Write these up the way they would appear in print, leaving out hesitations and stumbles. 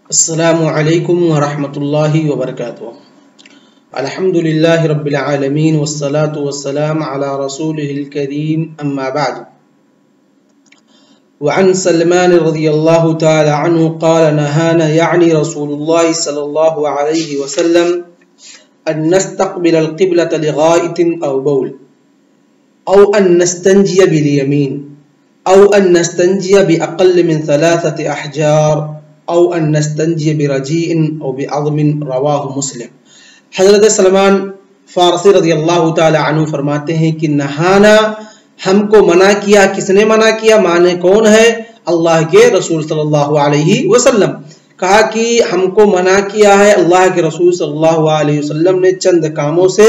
السلام علیکم ورحمۃ اللہ وبرکاتہ۔ الحمد للہ رب العالمین والصلاة والسلام علی رسولہ الکریم اما بعد۔ وعن سلمان رضی اللہ تعالی عنہ قال نهانا یعنی رسول اللہ صلی اللہ علیہ وسلم ان نستقبل القبلة لغائط او بول او ان نستنجی بالیمین او ان نستنجی باقل من 3 احجار او ان نستنجی برجیء او بعظم، رواہ مسلم۔ حضرت سلمان فارسی رضی اللہ تعالی عنہ فرماتے ہیں کہ نہانا، ہم کو منع کیا۔ کس نے منع کیا؟ معنی کون ہے؟ اللہ کے رسول صلی اللہ علیہ وسلم۔ کہا کہ ہم کو منع کیا ہے اللہ کے رسول صلی اللہ علیہ وسلم نے چند کاموں سے۔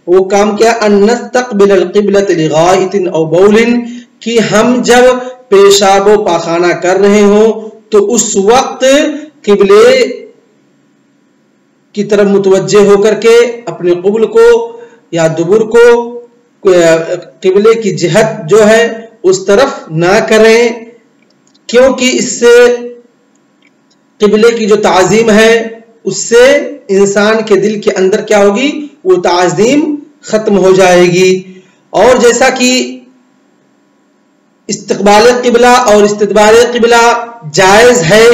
وہ کام کیا؟ ان نستقبل القبلۃ لغائط او بول، کہ ہم جب پیشاب و پاخانہ کر رہے ہوں تو اس وقت قبلے کی طرف متوجہ ہو کر کے اپنے قبل کو یا دبر کو قبلے کی جہت جو ہے اس طرف نہ کریں، کیونکہ اس سے قبلے کی جو تعظیم ہے اس سے انسان کے دل کے اندر کیا ہوگی؟ وہ تعظیم ختم ہو جائے گی۔ اور جیسا کہ استقبال قبلہ اور استدبار قبلہ جائز ہے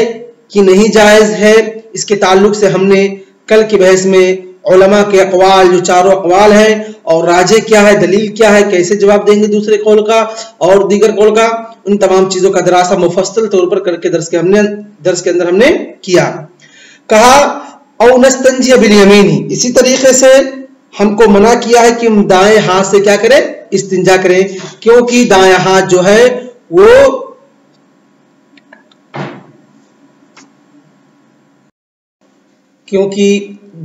کہ نہیں جائز ہے، اس کے تعلق سے ہم نے کل کی بحث میں علماء کے اقوال، جو چاروں اقوال ہیں اور راجح کیا ہے، دلیل کیا ہے، کیسے جواب دیں گے دوسرے قول کا اور دیگر قول کا، ان تمام چیزوں کا دراسہ مفصل طور پر کر کے درس کے اندر ہم نے کیا۔ کہا او نستنجی بالیمین، اسی طریقے سے ہم کو منع کیا ہے کہ ہم دائیں ہاتھ سے کیا کریں؟ استنجا کریں، کیونکہ دائیں ہاتھ جو ہے وہ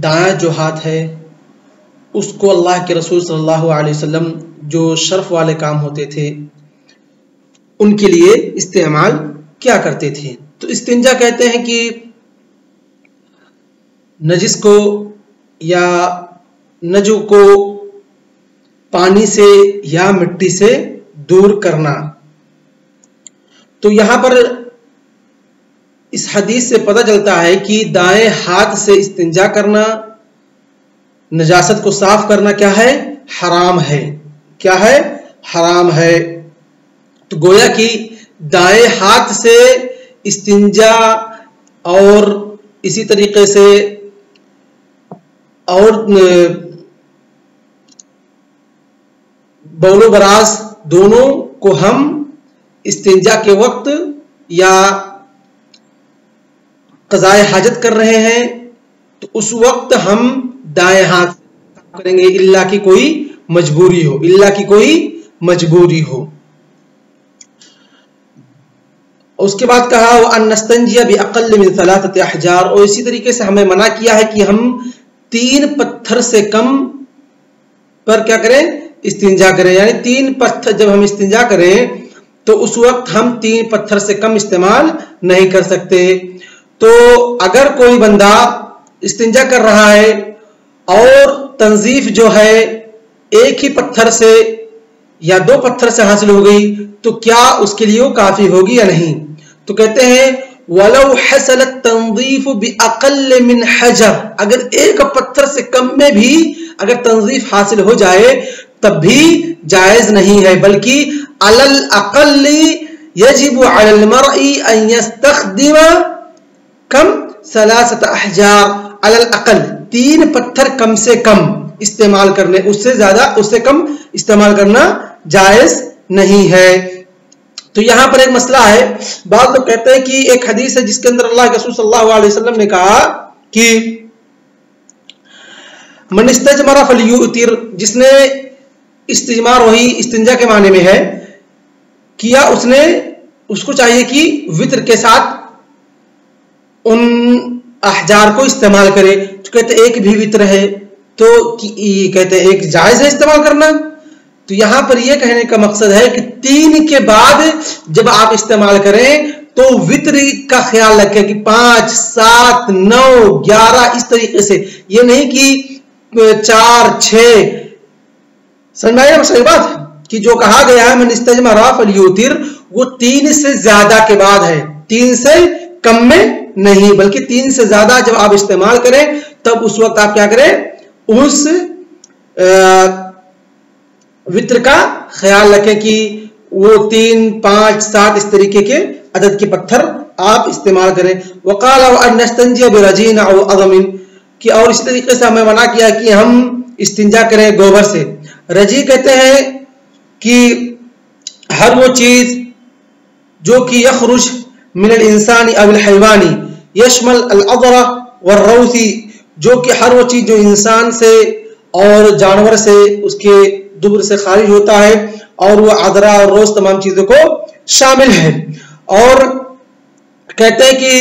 دائیں جو ہاتھ ہے اس کو اللہ کے رسول صلی اللہ علیہ وسلم جو شرف والے کام ہوتے تھے ان کے لیے استعمال کیا کرتے تھے۔ تو استنجا کہتے ہیں کہ نجس کو یا نجو کو پانی سے یا مٹی سے دور کرنا۔ تو یہاں پر اس حدیث سے پتہ چلتا ہے کہ دائیں ہاتھ سے استنجا کرنا، نجاست کو صاف کرنا کیا ہے؟ حرام ہے۔ کیا ہے؟ حرام ہے۔ تو گویا کہ دائیں ہاتھ سے استنجا اور اسی طریقے سے اور بول و براز دونوں کو ہم استنجا کے وقت یا قضاء حاجت کر رہے ہیں تو اس وقت ہم دائیں ہاتھ کریں گے، الا کی کوئی مجبوری ہو، الا کی کوئی مجبوری ہو۔ اس کے بعد کہا وَأَن نَسْتَنْجِيَ بِأَقَلِّ مِنْ 3 احجار، اور اسی طریقے سے ہمیں منع کیا ہے کہ ہم 3 پتھر سے کم پر کیا کریں؟ استنجا کریں، یعنی 3 پتھر جب ہم استنجا کریں تو اس وقت ہم 3 پتھر سے کم استعمال نہیں کر سکتے۔ تو اگر کوئی بندہ استنجا کر رہا ہے اور تنظیف جو ہے ایک ہی پتھر سے یا 2 پتھر سے حاصل ہو گئی تو کیا اس کے لیے وہ کافی ہوگی یا نہیں؟ تو کہتے ہیں وَلَوْ حَسَلَ التَّنظِيفُ بِأَقَلِّ مِنْ حَجَرٍ، اگر ایک پتھر سے کم میں بھی اگر تنظیف حاصل ہو جائے تب بھی جائز نہیں ہے، بلکہ عَلَى الْأَقَلِّ يَجِبُ عَلَى الْمَرْءِ أَنْ يَسْتَخْدِمَ کم 3 احجار، علی الاقل 3 پتھر کم سے کم استعمال کرنے، اس سے زیادہ اس سے کم استعمال کرنا جائز نہیں ہے۔ تو یہاں پر ایک مسئلہ ہے، بعض لوگ کہتے ہیں کہ ایک حدیث ہے جس کے اندر اللہ کے رسول صلی اللہ علیہ وسلم نے کہا کہ من استجمر فلیوتر، جس نے استجمار وہی استنجا کے معنی میں ہے کیا، اس کو چاہیے کہ وطر کے ساتھ ان احجار کو استعمال کرے۔ تو کہتے ایک بھی وطر ہے تو کہتے ایک جائز ہے استعمال کرنا۔ تو یہاں پر یہ کہنے کا مقصد ہے کہ 3 کے بعد جب آپ استعمال کریں تو وطر کا خیال رکھیں کہ 5 7 9 11 اس طریقے سے، یہ نہیں کہ 4 6۔ سمجھ میں آیا صحیح بات کہ جو کہا گیا ہے من استجمر فلیوتر، وہ 3 سے زیادہ کے بعد ہے، 3 سے کم میں نہیں، بلکہ 3 سے زیادہ جب آپ استعمال کریں تب اس وقت آپ کیا کریں، اس وطر کا خیال رکھیں کہ وہ 3 5 7 اس طریقے کے عدد کے پتھر آپ استعمال کریں۔ وقال وان نستنجي برجين او عظم، کہ اور اس طریقے سے ہمیں منع کیا کہ ہم استنجا کریں گوبر سے۔ رجی کہتے ہیں کہ ہر وہ چیز جو کہ یخرج من الانسان او الحیوان یشمل العذر والروث، جو کہ ہر وہ چیز جو انسان سے اور جانور سے اس کے دبر سے خارج ہوتا ہے، اور وہ عذرا اور روث تمام چیزوں کو شامل ہے۔ اور کہتے ہیں کہ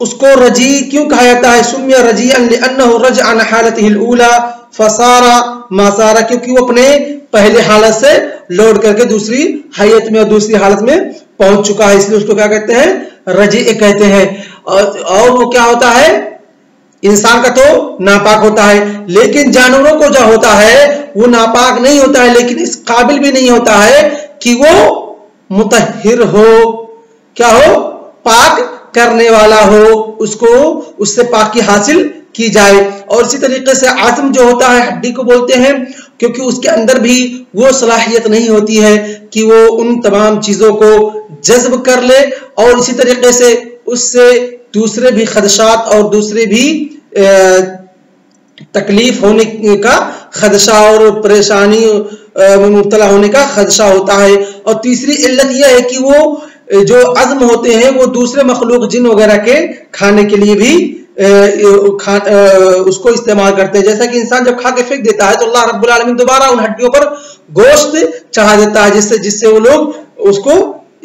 اس کو رجی کیوں کہا جاتا ہے، سمی رجیئا لانه رجع عن حالته الاولى فصار ما صار، کیونکہ وہ اپنے پہلے حالت سے لوٹ کر کے دوسری حیت میں اور دوسری حالت میں پہنچ چکا ہے، اس لیے اس کو کیا کہتے ہیں، رجیع کہتے ہیں۔ اور وہ کیا ہوتا ہے، انسان کا تو ناپاک ہوتا ہے، لیکن جانوروں کو جو ہوتا ہے وہ ناپاک نہیں ہوتا ہے، لیکن اس قابل بھی نہیں ہوتا ہے کہ وہ مطہر ہو، کیا ہو، پاک کرنے والا ہو، اس کو اس سے پاکی حاصل کی جائے۔ اور اسی طریقے سے عظم جو ہوتا ہے ہڈی کو بولتے ہیں، کیونکہ اس کے اندر بھی وہ صلاحیت نہیں ہوتی ہے کہ وہ ان تمام چیزوں کو جذب کر لے، اور اسی طریقے سے اس سے دوسرے بھی خدشات اور دوسرے بھی تکلیف ہونے کا خدشہ اور پریشانی میں مبتلا ہونے کا خدشہ ہوتا ہے۔ اور تیسری علت یہ ہے کہ وہ جو عظم ہوتے ہیں وہ دوسرے مخلوق جن وغیرہ کے کھانے کے لیے بھی اس کو استعمال کرتے ہیں، جیسا کہ انسان جب کھا کے پھینک دیتا ہے تو اللہ رب العالمین دوبارہ ان ہڈیوں پر گوشت چڑھا دیتا ہے، جس سے وہ لوگ اس کو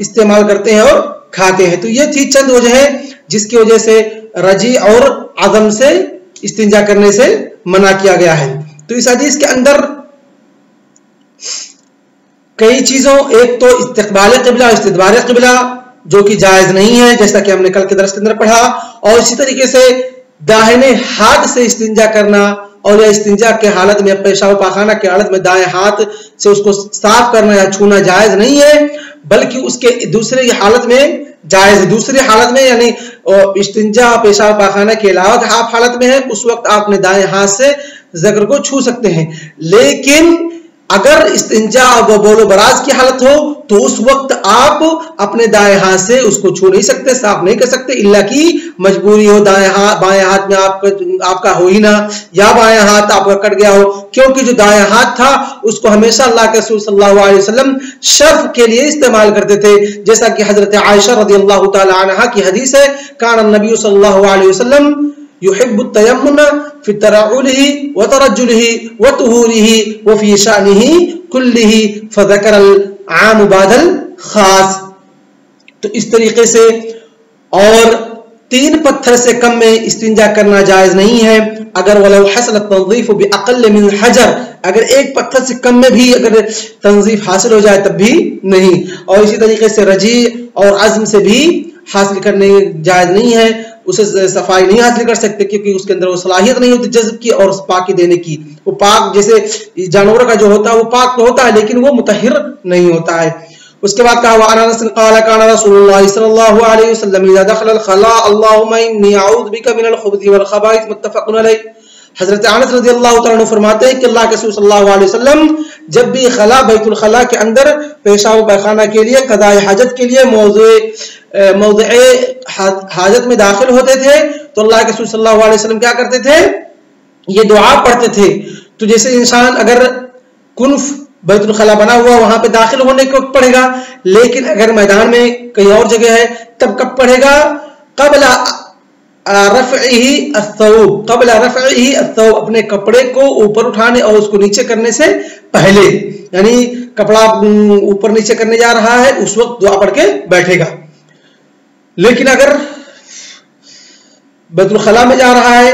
استعمال کرتے ہیں اور کھاتے ہیں۔ تو یہ تھی چند وجہ ہے جس کی وجہ سے رجی اور عظم سے استنجا کرنے سے منع کیا گیا ہے۔ تو اس حدیث کے اندر کئی چیزوں، ایک تو استقبال قبلہ اور استدبار قبلہ جو کہ جائز نہیں ہے، جیسا کہ ہم نے کل کے درس کے اندر پڑھا، اور اسی طریقے سے داہنے ہاتھ سے استنجا کرنا، اور یا استنجا کے حالت میں پیشاب پاخانہ کے حالت میں دائیں ہاتھ سے اس کو صاف کرنا یا چھونا جائز نہیں ہے، بلکہ اس کے دوسرے حالت میں جائز ہے۔ دوسری حالت میں یعنی استنجا پیشاب پاخانہ کے علاوہ آپ حالت میں ہے، اس وقت آپ نے دائیں ہاتھ سے ذکر کو چھو سکتے ہیں، لیکن اگر استنجا و بول و براز کی حالت ہو تو اس وقت آپ اپنے دائیں ہاتھ سے اس کو چھو نہیں سکتے، صاف نہیں کر سکتے، الا کی مجبوری ہو، بائیں ہاتھ میں آپ کا ہو ہی نہ، یا بائیں ہاتھ آپ کا کٹ گیا ہو، کیونکہ جو دائیں ہاتھ تھا اس کو ہمیشہ اللہ کے رسول صلی اللہ علیہ وسلم شرف کے لیے استعمال کرتے تھے، جیسا کہ حضرت عائشہ رضی اللہ تعالی عنہا کی حدیث ہے، کان النبی صلی اللہ علیہ وسلم يحب التيمم في ترعله وترجله وطهوره وفي شأنه كله فذكر العام بعد الخاص۔ تو اس طریقے سے، اور 3 پتھر سے کم میں استنجا کرنا جائز نہیں ہے، اگر ولو حصل التنظیف باقل من حجر، اگر 1 پتھر سے کم میں بھی اگر تنظیف حاصل ہو جائے تب بھی نہیں۔ اور اسی طریقے سے رجی اور عزم سے بھی حاصل کرنے جائز نہیں ہے، اسے صفائی نہیں حاصل کر سکتے، کیونکہ اس کے اندر وہ صلاحیت نہیں ہوتی جذب کی اور پاکی دینے کی۔ وہ پاک جیسے جانوروں کا جو ہوتا ہے وہ پاک تو ہوتا ہے لیکن وہ مطہر نہیں ہوتا ہے۔ اس کے بعد کہا وعن انس قال كان رسول الله صلی اللہ علیہ وسلم اذا دخل الخلاء اللهم اني اعوذ بك من الخبث والخبائث متفق علیہ۔ حضرت انس رضی اللہ تعالیٰ عنہ فرماتے ہیں کہ اللہ کے رسول صلی اللہ علیہ وسلم جب بھی خلا بیت الخلاء کے اندر پیشاب و پیخانہ کے لیے قضاء حاجت کے لیے موضع حاجت میں داخل ہوتے تھے تو اللہ کے رسول صلی اللہ علیہ وسلم کیا کرتے تھے، یہ دعا پڑھتے تھے۔ تو جیسے انسان اگر کنف بیت الخلاء بنا ہوا وہاں پہ داخل ہونے کو پڑھے گا، لیکن اگر میدان میں کہیں اور جگہ ہے تب کب پڑھے گا، قبل رفعه الثوب، قبل رفعه الثوب، اپنے کپڑے کو اوپر اٹھانے اور اس کو نیچے کرنے سے پہلے، یعنی کپڑا اوپر نیچے کرنے جا رہا ہے اس وقت دعا پڑھ کے بیٹھے گا۔ لیکن اگر بیت الخلاء میں جا رہا ہے،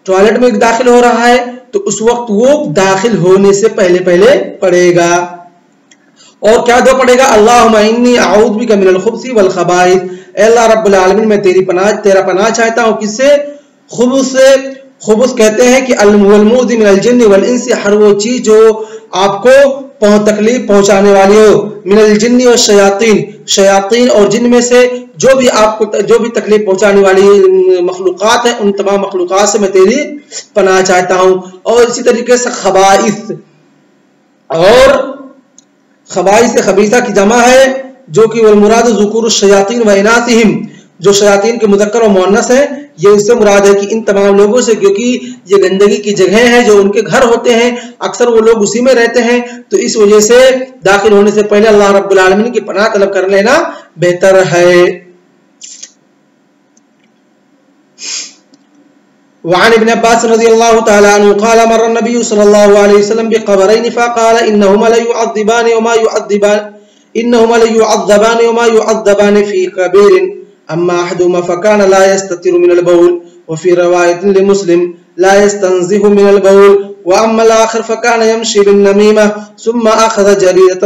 ٹوائلٹ میں داخل ہو رہا ہے تو اس وقت وہ داخل ہونے سے پہلے پڑھے گا۔ اور کیا دعا پڑھے گا، اللہم انی اعوذ بک من الخبث والخبائث، اے اللہ رب العالمین میں تیرا پناہ چاہتا ہوں کس سے، خبث سے۔ خبث کہتے ہیں کہ المؤذی من الجن والانس، ہر وہ چیز جو آپ کو تکلیف پہنچانے والی ہو، من الجن والشیاطین، شیاطین اور جن میں سے جو بھی آپ کو جو بھی تکلیف پہنچانے والی مخلوقات ہیں ان تمام مخلوقات سے میں تیری پناہ چاہتا ہوں. اور اسی طریقے سے خبائث، اور خبائث خبیثہ کی جمع ہے جو کہ والمراد ذکور الشیاطین و اناثہم، جو شیاطین کے مذکر و مؤنث ہیں یہ اس سے مراد ہے کہ ان تمام لوگوں سے، کیونکہ یہ گندگی کی جگہیں ہیں جو ان کے گھر ہوتے ہیں، اکثر وہ لوگ اسی میں رہتے ہیں، تو اس وجہ سے داخل ہونے سے پہلے اللہ رب العالمین کی پناہ طلب کر لینا بہتر ہے. وعن ابن عباس رضی اللہ تعالی عنہ قال مر النبي صلی اللہ علیہ وسلم بقبرین فقال انہما لیعذبان وما يعذبان في كبير اما احدهما فكان لا يستتر من البول وفي رواية لمسلم لا يستنزه من البول واما الاخر فكان يمشي بالنميمة ثم اخذ جريدة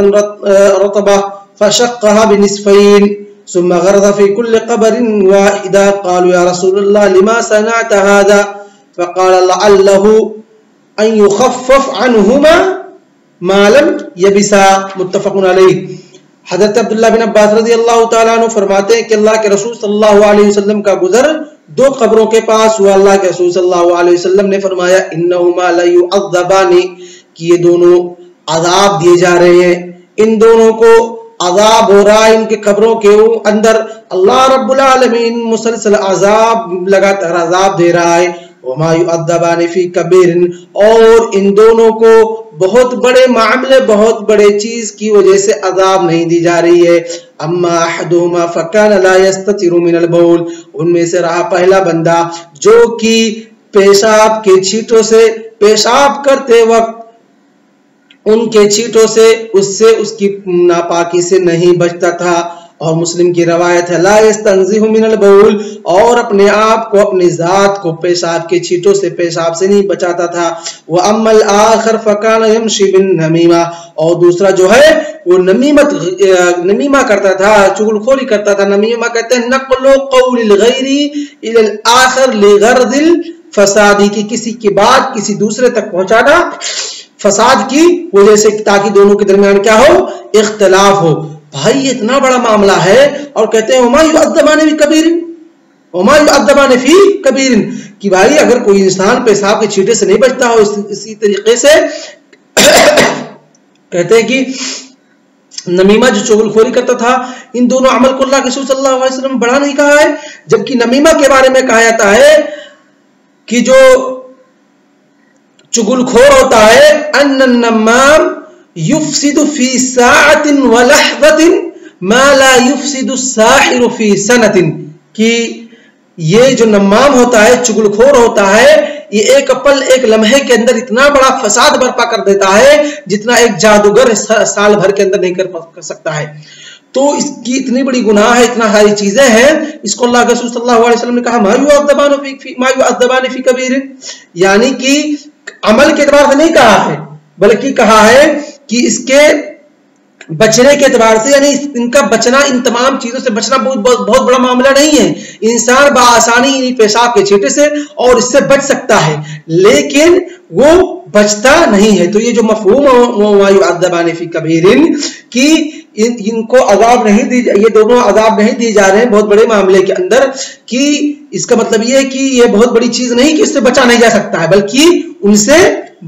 رطبة فشقها بنصفين ثم غرز في كل قبر واحدة. قالوا يا رسول الله لما صنعت هذا؟ فقال لعله ان يخفف عنهما ما لم يبسا. متفق علیہ. حضرت عبداللہ بن عباس رضی اللہ تعالیٰ عنہ فرماتے ہیں کہ اللہ کے رسول صلی اللہ علیہ وسلم کا گزر دو قبروں کے پاس ہوا. اللہ کے رسول صلی اللہ علیہ وسلم نے فرمایا انہما لیعذبان، کہ یہ دونوں عذاب دیے جا رہے ہیں، ان دونوں کو عذاب ہو رہا ہے ان کے قبروں کے اندر. اللہ رب العالمین مسلسل عذاب لگاتار عذاب دے رہا ہے. وما يعذبان في كبير، اور ان دونوں کو بہت بڑے معاملے بہت بڑے چیز کی وجہ سے عذاب نہیں دی جا رہی ہے. اما احدهما فكان لا يستتر من البول، ان میں سے رہا پہلا بندہ جو کہ پیشاب کے چھینٹوں سے پیشاب کرتے وقت ان کے چھینٹوں سے اس کی ناپاکی سے نہیں بچتا تھا. اور مسلم کی روایت ہے لا یستنزہ من البول، اور اپنے آپ کو اپنی ذات کو پیشاب کے چھینٹوں سے پیشاب سے نہیں بچاتا تھا. واما الاخر فکان یمشی بالنمیمہ، اور دوسرا جو ہے وہ نمیمہ کرتا تھا، چغل خوری کرتا تھا. نمیمہ کہتے ہیں نقل قول الغیر الی الاخر لغرض الفساد، کی کسی کی بات کسی دوسرے تک پہنچانا فساد کی وجہ سے، تاکہ دونوں کے درمیان کیا ہو؟ اختلاف ہو. بھائی یہ اتنا بڑا معاملہ ہے اور کہتے ہیں وما يعذبان في كبير، وما يعذبان في كبير، کہ بھائی اگر کوئی انسان پیشاب کے چھینٹے سے نہیں بچتا ہو اسی طریقے سے کہتے ہیں کہ نمیمہ جو چغل خوری کرتا تھا، ان دونوں عمل کو اللہ کے رسول صلی اللہ علیہ وسلم بڑا نہیں کہا ہے، جبکہ نمیمہ کے بارے میں کہا جاتا ہے کہ جو چغل خور ہوتا ہے ان النمام یفسد فی ساعت ولحظت ما لا یفسد الساحر فی سنت، کہ یہ جو نمام ہوتا ہے چغل خور ہوتا ہے یہ ایک پل ایک لمحے کے اندر اتنا بڑا فساد برپا کر دیتا ہے جتنا ایک جادوگر سال بھر کے اندر نہیں کر سکتا ہے. تو اس کی اتنی بڑی گناہ ہے، اتنا ساری چیزیں ہیں، اس کو اللہ کے رسول صلی اللہ علیہ وسلم نے کہا ما يعذبان فی کبیر، یعنی کہ عمل کے اعتبار سے نہیں کہا ہے بلکہ کہا ہے کہ اس کے بچنے کے اعتبار سے، یعنی ان کا بچنا، ان تمام چیزوں سے بچنا بہت بڑا معاملہ نہیں ہے. انسان بآسانی پیشاب کے چھینٹے سے اور اس سے بچ سکتا ہے لیکن وہ بچتا نہیں ہے. تو یہ جو مفہوم وما يعذبان فی کبیر، کہ ان کو عذاب نہیں دی، یہ دونوں عذاب نہیں دیے جا رہے ہیں بہت بڑے معاملے کے اندر، کہ اس کا مطلب یہ ہے کہ یہ بہت بڑی چیز نہیں کہ اس سے بچا نہیں جا سکتا ہے بلکہ ان سے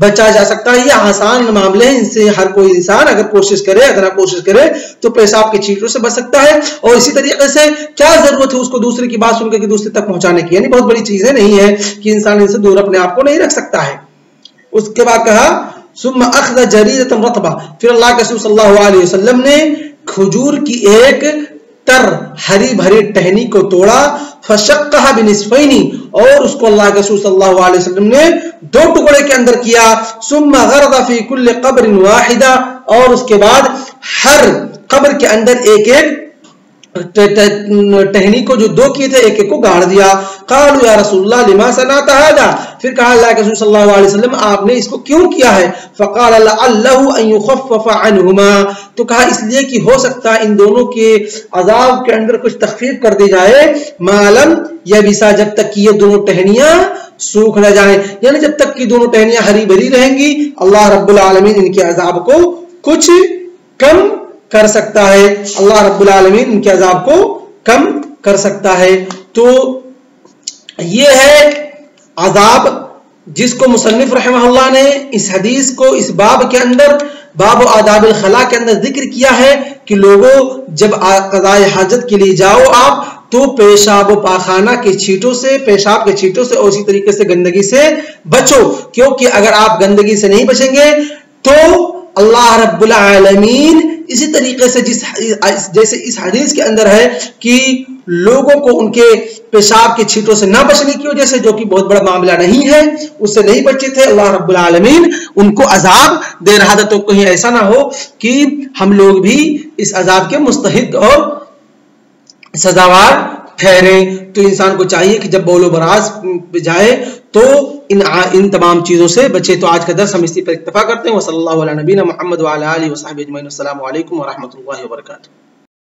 بچا جا سکتا ہے. یہ آسان معاملے ہیں، ان سے ہر کوئی انسان اگر کوشش کرے، ادنا کوشش کرے تو پیشاب کے چھینٹوں سے بچ سکتا ہے. اور اسی طریقے سے کیا ضرورت ہے اس کو دوسرے کی بات سن کے دوسرے تک پہنچانے کی، یعنی بہت بڑی چیزیں نہیں ہے کہ انسان ان سے دور اپنے آپ کو نہیں رکھ سکتا ہے. اس کے بعد کہا ثم اخذ جریدۃ رطبہ، پھر اللہ کے رسول صلی اللہ علیہ وسلم نے کھجور کی ایک تر ہری بھری ٹہنی کو توڑا، فشقها بنصفین، اور اس کو اللہ کے رسول صلی اللہ علیہ وسلم نے دو ٹکڑے کے اندر کیا. ثم غرض فی کل قبر واحدہ، اور اس کے بعد ہر قبر کے اندر ایک ایک ٹہنی کو جو دو کیے تھے ایک ایک کو گاڑ دیا. قالوا یا رسول اللہ لما صنعت هذا، پھر کہا اللہ کے رسول صلی اللہ علیہ وسلم آپ نے اس کو کیوں کیا ہے؟ فقال لعله ان يخفف عنهما، تو کہا اس لیے کہ ہو سکتا ہے ان دونوں کے عذاب کے اندر کچھ تخفیف کر دی جائے، معلوم یبسا، جب تک کہ یہ دونوں ٹہنیاں سوکھ نہ جائیں، یعنی جب تک کہ دونوں ٹہنیاں ہری بھری رہیں گی اللہ رب العالمین ان کے عذاب کو کچھ کم کر سکتا ہے، اللہ رب العالمین ان کے عذاب کو کم کر سکتا ہے۔ تو یہ ہے عذاب جس کو مصنف رحمہ اللہ نے اس حدیث کو اس باب کے اندر، باب و آداب الخلا کے اندر ذکر کیا ہے کہ لوگوں جب قضاء حاجت کے لیے جاؤ آپ تو پیشاب و پاخانہ کے چھینٹوں سے، پیشاب کے چھینٹوں سے اور اسی طریقے سے گندگی سے بچو، کیونکہ اگر آپ گندگی سے نہیں بچیں گے تو اللہ رب العالمین اسی طریقے سے جیسے اس حدیث کے اندر ہے کہ لوگوں کو ان کے پیشاب کے چھینٹوں سے نہ بچنے کی وجہ سے، جو کہ بہت بڑا معاملہ نہیں ہے، اس سے نہیں بچے تھے، اللہ رب العالمین ان کو عذاب دے رہا تھا۔ تو کہیں ایسا نہ ہو کہ ہم لوگ بھی اس عذاب کے مستحق اور سزاوار ٹھہریں۔ تو انسان کو چاہیے کہ جب بول و براز جائے تو ان تمام چیزوں سے بچے۔ تو آج کا درس ہم اسی پر اکتفا کرتے ہیں۔ وصلی اللہ علی نبینا محمد وعلی آلہ وصحبہ اجمعین۔ السلام علیکم ورحمۃ اللہ وبرکاتہ۔